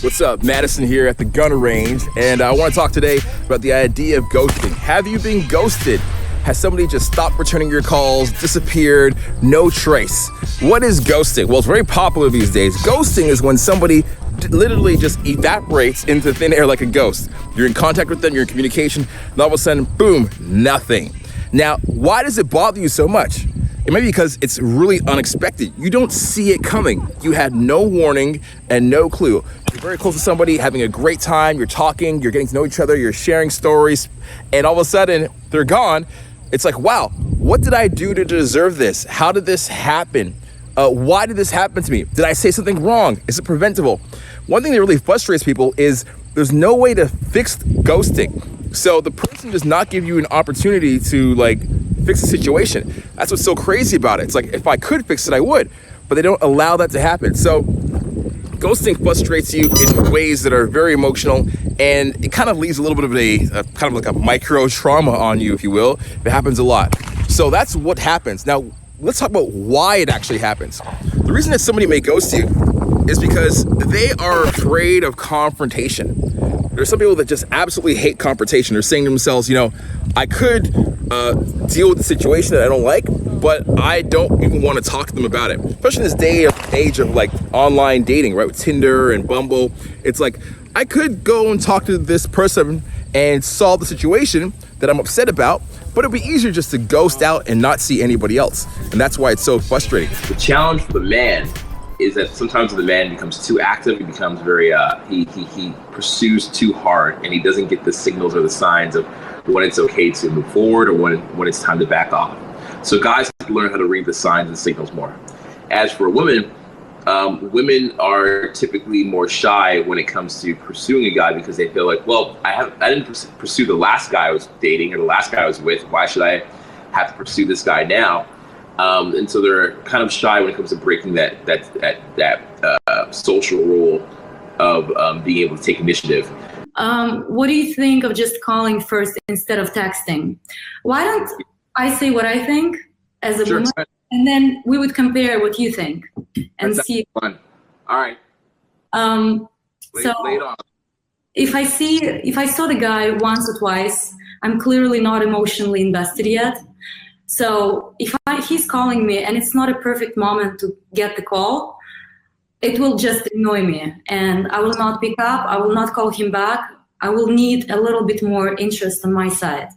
What's up? Madison here at the gun range, and I want to talk today about the idea of ghosting. Have you been ghosted? Has somebody just stopped returning your calls, disappeared, no trace? What is ghosting? Well, it's very popular these days. Ghosting is when somebody literally just evaporates into thin air like a ghost. You're in contact with them, you're in communication, and all of a sudden, boom, nothing. Now, why does it bother you so much? It may be because it's really unexpected. You don't see it coming. You had no warning and no clue. You're very close to somebody, having a great time, you're talking, you're getting to know each other, you're sharing stories, and all of a sudden, they're gone. It's like, wow, what did I do to deserve this? How did this happen? Why did this happen to me? Did I say something wrong? Is it preventable? One thing that really frustrates people is there's no way to fix ghosting. So the person does not give you an opportunity to fix the situation. That's what's so crazy about it. It's like, if I could fix it, I would, but they don't allow that to happen. So ghosting frustrates you in ways that are very emotional, and it kind of leaves a little bit of a micro trauma on you, if you will. It happens a lot. So that's what happens. Now, let's talk about why it actually happens. The reason that somebody may ghost you is because they are afraid of confrontation. There's some people that just absolutely hate confrontation. They're saying to themselves, I could deal with the situation that I don't like, but I don't even want to talk to them about it. Especially in this age of online dating, right? With Tinder and Bumble. It's like, I could go and talk to this person and solve the situation that I'm upset about, but it'd be easier just to ghost out and not see anybody else. And that's why it's so frustrating. The challenge for the man is that sometimes the man becomes too active. He becomes very, he pursues too hard, and he doesn't get the signals or the signs of when it's okay to move forward or when it's time to back off. So guys have to learn how to read the signs and signals more. As for women, women are typically more shy when it comes to pursuing a guy because they feel like, well, I didn't pursue the last guy I was dating or the last guy I was with. Why should I have to pursue this guy now? And so they're kind of shy when it comes to breaking that social rule of being able to take initiative. What do you think of just calling first instead of texting? Why don't I say what I think as a woman, and then we would compare what you think and see. Fun. All right. Lay it on. If I saw the guy once or twice, I'm clearly not emotionally invested yet. So if he's calling me and it's not a perfect moment to get the call, it will just annoy me and I will not pick up. I will not call him back. I will need a little bit more interest on my side,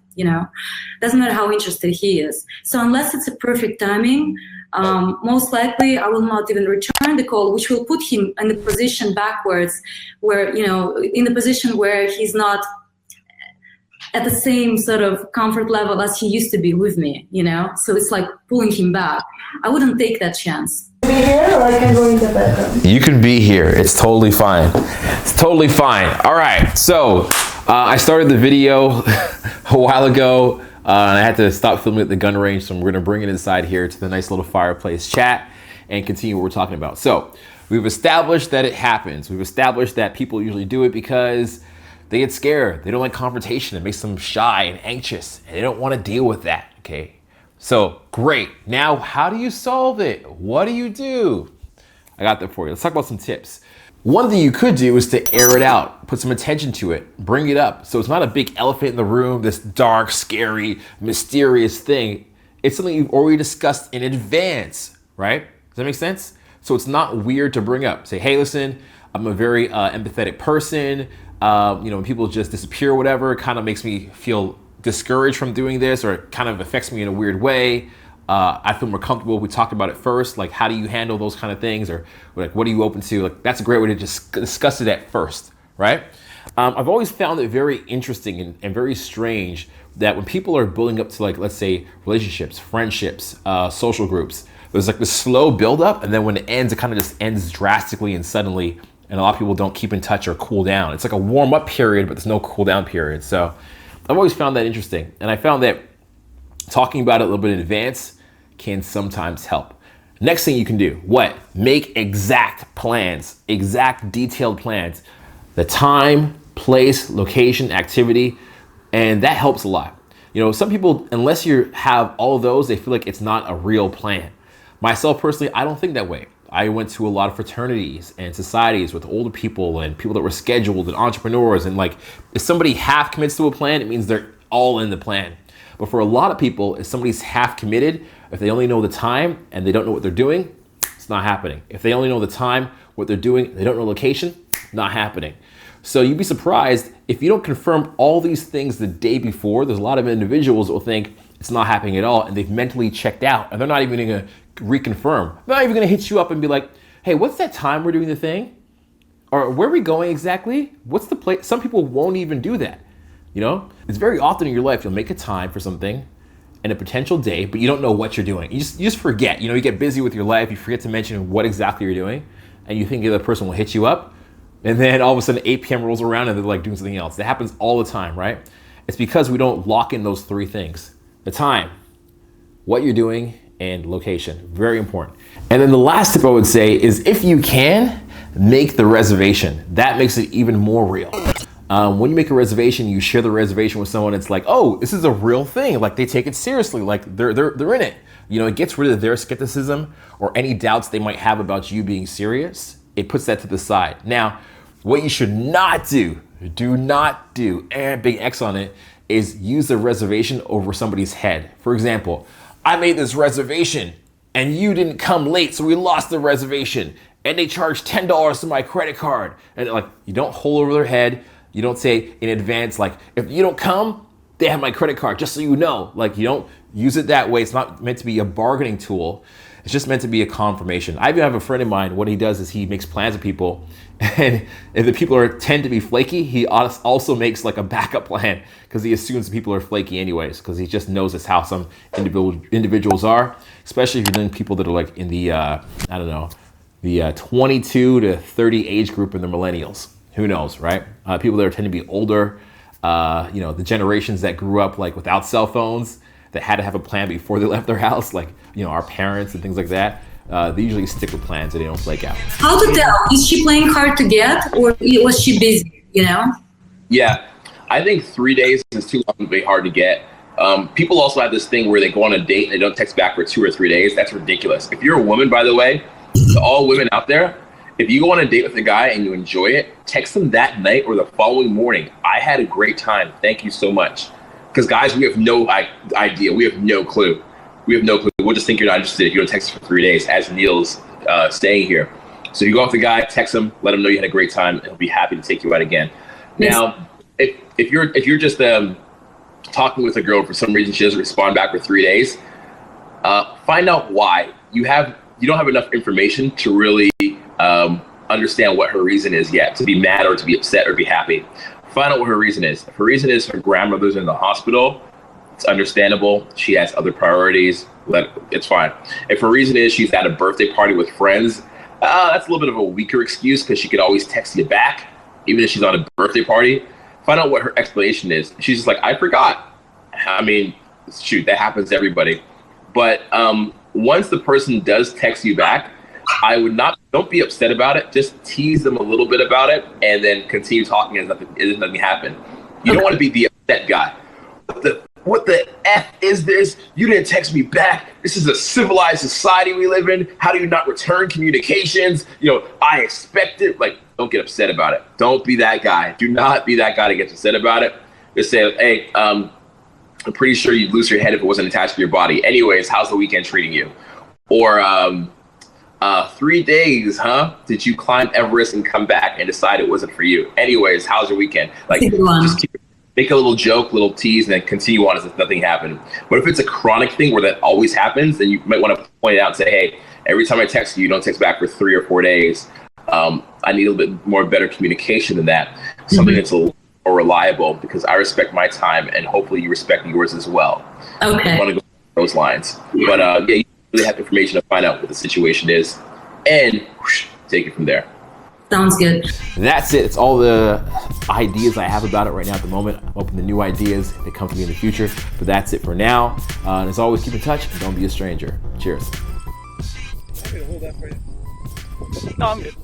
Doesn't matter how interested he is. So unless it's a perfect timing, most likely I will not even return the call, which will put him in the position backwards where, in the position where he's not at the same sort of comfort level as he used to be with me, So it's like pulling him back. I wouldn't take that chance. Be here, or I can go in the bedroom. You can be here. It's totally fine. It's totally fine. All right. So I started the video a while ago, and I had to stop filming at the gun range. So we're going to bring it inside here to the nice little fireplace chat and continue what we're talking about. So we've established that it happens. We've established that people usually do it because they get scared. They don't like confrontation. It makes them shy and anxious, and they don't want to deal with that, okay? So, great. Now, how do you solve it? What do you do? I got that for you. Let's talk about some tips. One thing you could do is to air it out, put some attention to it, bring it up. So it's not a big elephant in the room, this dark, scary, mysterious thing. It's something you've already discussed in advance, right? Does that make sense? So it's not weird to bring up. Say, hey, listen, I'm a very empathetic person. When people just disappear or whatever, it kind of makes me feel discouraged from doing this, or it kind of affects me in a weird way. I feel more comfortable. We talked about it first. How do you handle those kind of things? Or what are you open to? That's a great way to just discuss it at first, right? I've always found it very interesting and very strange that when people are building up to let's say relationships, friendships, social groups, there's this slow buildup, and then when it ends, it kind of just ends drastically and suddenly. And a lot of people don't keep in touch or cool down. It's like a warm up period, but there's no cool down period. So I've always found that interesting. And I found that talking about it a little bit in advance can sometimes help. Next thing you can do, make exact plans, exact detailed plans. The time, place, location, activity, and that helps a lot. Some people, unless you have all of those, they feel like it's not a real plan. Myself personally, I don't think that way. I went to a lot of fraternities and societies with older people and people that were scheduled and entrepreneurs. And like, if somebody half commits to a plan, it means they're all in the plan. But for a lot of people, if somebody's half committed, if they only know the time and they don't know what they're doing, it's not happening. If they only know the time, what they're doing, they don't know location, not happening. So you'd be surprised if you don't confirm all these things the day before. There's a lot of individuals that will think it's not happening at all, and they've mentally checked out, and they're not even gonna reconfirm. They're not even gonna hit you up and be like, hey, what's that time we're doing the thing? Or where are we going exactly? What's the place? Some people won't even do that. You know, it's very often in your life, you'll make a time for something and a potential day, but you don't know what you're doing. You just forget, you know, you get busy with your life, you forget to mention what exactly you're doing, and you think the other person will hit you up, and then all of a sudden 8 p.m. rolls around and they're like doing something else. That happens all the time, right? It's because we don't lock in those 3 things. The time, what you're doing, and location. Very important. And then the last tip I would say is, if you can, make the reservation. That makes it even more real. When you make a reservation, you share the reservation with someone. It's like, oh, this is a real thing. Like, they take it seriously. Like, they're in it. You know, it gets rid of their skepticism or any doubts they might have about you being serious. It puts that to the side. Now, what you should not do, and big X on it, is use the reservation over somebody's head. For example, I made this reservation and you didn't come late, so we lost the reservation. And they charged $10 to my credit card. And like, you don't hold over their head. You don't say in advance, like, if you don't come, they have my credit card, just so you know. Like, you don't use it that way. It's not meant to be a bargaining tool. It's just meant to be a confirmation. I even have a friend of mine, what he does is he makes plans with people, and if the people tend to be flaky, he also makes like a backup plan, because he assumes the people are flaky anyways, because he just knows that's how some individuals are, especially if you're dealing with people that are like in the, the 22 to 30 age group in the millennials. Who knows, right? People that tend to be older, you know, the generations that grew up like without cell phones, that had to have a plan before they left their house, like, you know, our parents and things like that. They usually stick with plans and they don't flake out. How to tell? Is she playing hard to get, or was she busy, you know? Yeah, I think 3 days is too long to be hard to get. People also have this thing where they go on a date and they don't text back for 2 or 3 days. That's ridiculous. If you're a woman, by the way, to all women out there, if you go on a date with a guy and you enjoy it, text them that night or the following morning. I had a great time. Thank you so much. Because guys, we have no idea. We have no clue. We'll just think you're not interested if you don't text for 3 days, as Neil's staying here. So you go off the guy, text him, let him know you had a great time, and he'll be happy to take you out again. Now, if you're just talking with a girl, for some reason she doesn't respond back for 3 days, find out why. You don't have enough information to really understand what her reason is yet, to be mad or to be upset or be happy. Find out what her reason is. If her reason is her grandmother's in the hospital, it's understandable. She has other priorities. It's fine. If her reason is she's at a birthday party with friends, that's a little bit of a weaker excuse, because she could always text you back, even if she's on a birthday party. Find out what her explanation is. She's just like, I forgot. I mean, shoot, that happens to everybody. But once the person does text you back, don't be upset about it. Just tease them a little bit about it and then continue talking as if nothing happened. You don't want to be the upset guy. What the F is this? You didn't text me back. This is a civilized society we live in. How do you not return communications? You know, I expect it. Like, don't get upset about it. Don't be that guy. Do not be that guy that gets upset about it. Just say, hey, I'm pretty sure you'd lose your head if it wasn't attached to your body. Anyways, how's the weekend treating you? Or 3 days, huh? Did you climb Everest and come back and decide it wasn't for you? Anyways, how's your weekend? Like, just make a little joke, little tease, and then continue on as if nothing happened. But if it's a chronic thing where that always happens, then you might want to point it out and say, hey, every time I text you, you don't text back for 3 or 4 days. I need a little bit more better communication than that. Something that's a little more reliable, because I respect my time and hopefully you respect yours as well. Okay. I want to go those lines. But yeah, you really have information to find out what the situation is and take it from there. Sounds good. That's it. It's all the ideas I have about it right now at the moment. I'm open to new ideas that come to me in the future, but that's it for now. And as always, keep in touch and don't be a stranger. Cheers. I'm gonna hold that for you. No, I'm good.